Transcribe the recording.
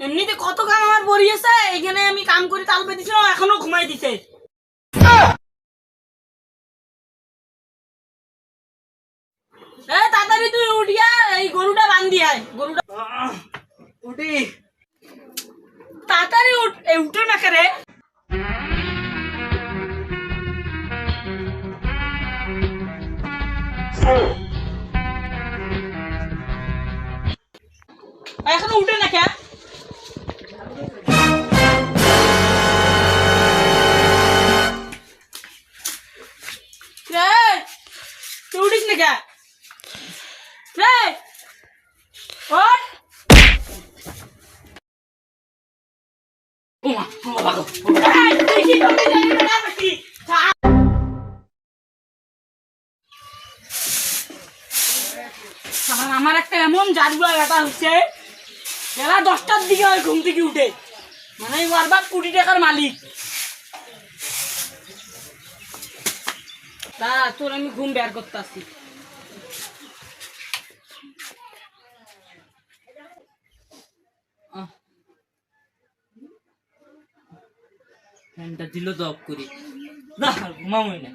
এমনিতে কত কাম আমার পড়িয়েছে, এখানে আমি কাম করে তাল পেতেছিলাম, এখনো ঘুমাই দিছে। তাড়াতাড়ি তুই উঠিয়া এই গরুটা বান্ধি আয়, গরুটা উঠি। তাড়াতাড়ি উঠ, এই উঠে না করে। এখনো উঠে না কে? তুই উঠিস না কে? ওঠ। তুই কি করতে যাবি না নাকি? আমার একটা এমন জাদুয়া ব্যাটা হচ্ছে, বেলা 10টার দিকে হয় ঘুম থেকে উঠে, মানে বারবার 20 টাকার মালিক। দাঁড়া, তোর আমি ঘুম বের করতে আসি। ফ্যানটা দিল তো অফ করি, না ঘুমাবই না।